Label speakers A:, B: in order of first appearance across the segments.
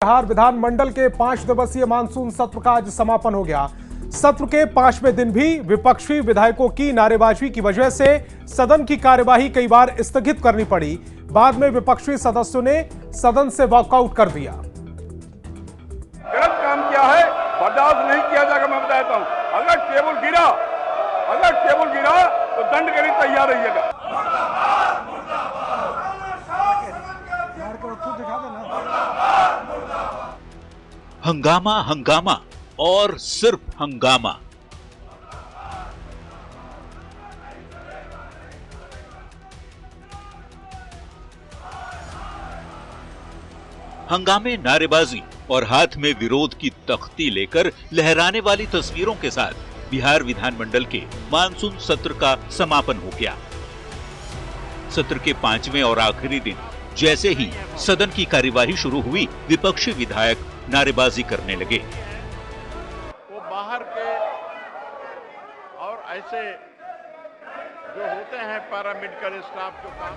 A: बिहार विधानमंडल के 5 दिवसीय मानसून सत्र का आज समापन हो गया। सत्र के 5वें दिन भी विपक्षी विधायकों की नारेबाजी की वजह से सदन की कार्यवाही कई बार स्थगित करनी पड़ी। बाद में विपक्षी सदस्यों ने सदन से वॉकआउट कर दिया।
B: गलत काम किया है, बर्दाश्त नहीं किया जाएगा। मैं बताता हूं, अगर टेबल गिरा तो दंड के लिए तैयार रहिएगा।
C: हंगामा हंगामा और सिर्फ हंगामा। हंगामे, नारेबाजी और हाथ में विरोध की तख्ती लेकर लहराने वाली तस्वीरों के साथ बिहार विधानमंडल के मानसून सत्र का समापन हो गया। सत्र के 5वें और आखिरी दिन जैसे ही सदन की कार्यवाही शुरू हुई, विपक्षी विधायक नारेबाजी करने लगे।
D: वो बाहर के और ऐसे जो होते हैं पैरामेडिकल स्टाफ जो काम।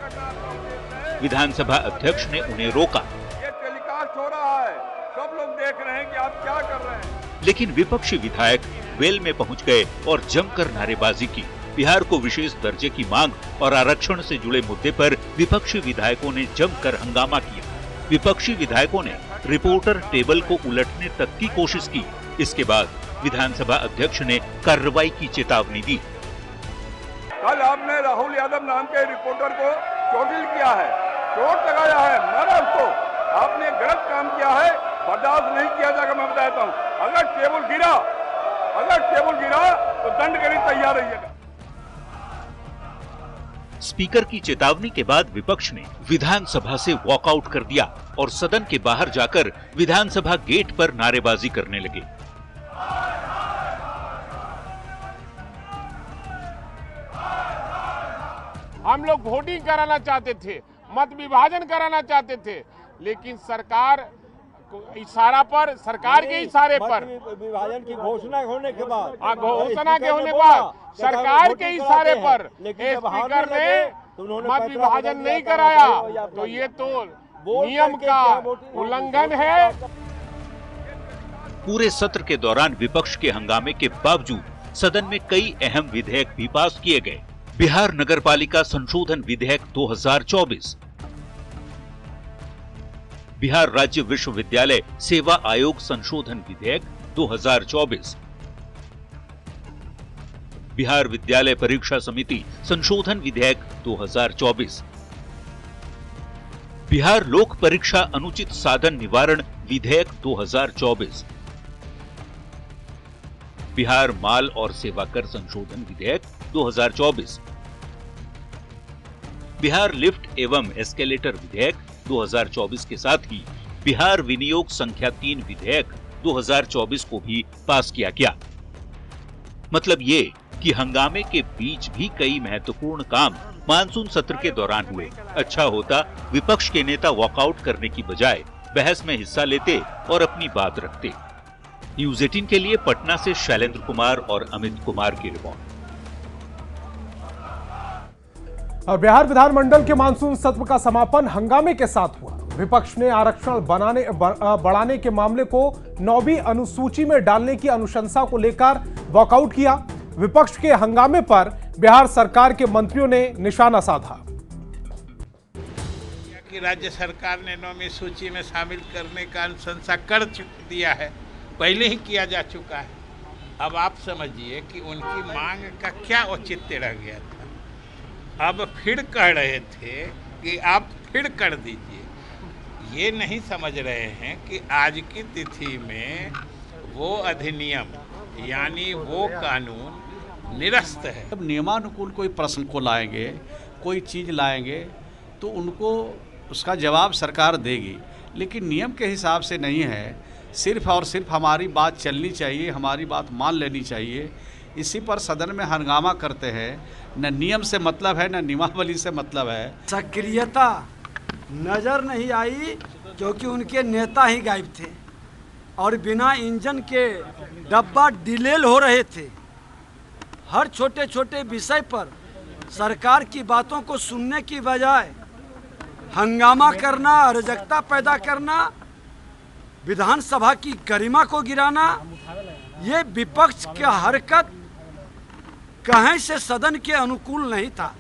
C: विधानसभा अध्यक्ष ने उन्हें रोका।
B: ये टेलीकास्ट हो रहा है, सब लोग देख रहे हैं कि आप क्या कर रहे हैं।
C: लेकिन विपक्षी विधायक वेल में पहुंच गए और जमकर नारेबाजी की। बिहार को विशेष दर्जे की मांग और आरक्षण से जुड़े मुद्दे पर विपक्षी विधायकों ने जमकर हंगामा किया। विपक्षी विधायकों ने रिपोर्टर टेबल को उलटने तक की कोशिश की। इसके बाद विधानसभा अध्यक्ष ने कार्रवाई की चेतावनी दी।
B: कल आपने राहुल यादव नाम के रिपोर्टर को चोटिल किया है, चोट लगाया है, मारा उसको। आपने गलत काम किया है, बर्दाश्त नहीं किया जाएगा। मैं बताता हूँ, अगर टेबल गिरा तो दंड के लिए तैयार रहिएगा।
C: स्पीकर की चेतावनी के बाद विपक्ष ने विधानसभा से वॉकआउट कर दिया और सदन के बाहर जाकर विधानसभा गेट पर नारेबाजी करने लगे।
D: हम लोग वोटिंग कराना चाहते थे, मत विभाजन कराना चाहते थे, लेकिन सरकार के इशारे पर
E: विभाजन की घोषणा होने के बाद
D: सरकार के इशारे पर स्पीकर ने मत विभाजन नहीं कराया, तो ये तो नियम का उल्लंघन है।
C: पूरे सत्र के दौरान विपक्ष के हंगामे के बावजूद सदन में कई अहम विधेयक भी पास किए गए। बिहार नगरपालिका संशोधन विधेयक 2024, बिहार राज्य विश्वविद्यालय सेवा आयोग संशोधन विधेयक 2024, बिहार विद्यालय परीक्षा समिति संशोधन विधेयक 2024, बिहार लोक परीक्षा अनुचित साधन निवारण विधेयक 2024, बिहार माल और सेवा कर संशोधन विधेयक 2024, बिहार लिफ्ट एवं एस्केलेटर विधेयक 2024 के साथ ही बिहार विनियोग संख्या 3 विधेयक 2024 को भी पास किया गया। मतलब ये कि हंगामे के बीच भी कई महत्वपूर्ण काम मानसून सत्र के दौरान हुए। अच्छा होता विपक्ष के नेता वॉकआउट करने की बजाय बहस में हिस्सा लेते और अपनी बात रखते। न्यूज़ 18 के लिए पटना से शैलेंद्र कुमार और अमित कुमार की रिपोर्ट।
A: और बिहार विधानमंडल के मानसून सत्र का समापन हंगामे के साथ हुआ। विपक्ष ने आरक्षण बढ़ाने के मामले को 9वीं अनुसूची में डालने की अनुशंसा को लेकर वॉकआउट किया। विपक्ष के हंगामे पर बिहार सरकार के मंत्रियों ने निशाना साधा।
F: कि राज्य सरकार ने 9वीं सूची में शामिल करने का अनुशंसा कर दिया है, पहले ही किया जा चुका है। अब आप समझिए कि उनकी मांग का क्या औचित्य रह गया था। अब फिर कह रहे थे कि आप फिर कर दीजिए। ये नहीं समझ रहे हैं कि आज की तिथि में वो अधिनियम यानी वो कानून निरस्त है।
G: जब नियमानुकूल कोई प्रश्न को लाएंगे, कोई चीज़ लाएंगे, तो उनको उसका जवाब सरकार देगी, लेकिन नियम के हिसाब से नहीं है। सिर्फ और सिर्फ हमारी बात चलनी चाहिए, हमारी बात मान लेनी चाहिए। इसी पर सदन में हंगामा करते हैं। न नियम से मतलब है, न नियमावली से मतलब है।
E: सक्रियता नजर नहीं आई क्योंकि उनके नेता ही गायब थे और बिना इंजन के डब्बा डिलेल हो रहे थे। हर छोटे छोटे विषय पर सरकार की बातों को सुनने की बजाय हंगामा करना, अराजकता पैदा करना विधानसभा की गरिमा को गिराना, ये विपक्ष की हरकत कहीं से सदन के अनुकूल नहीं था।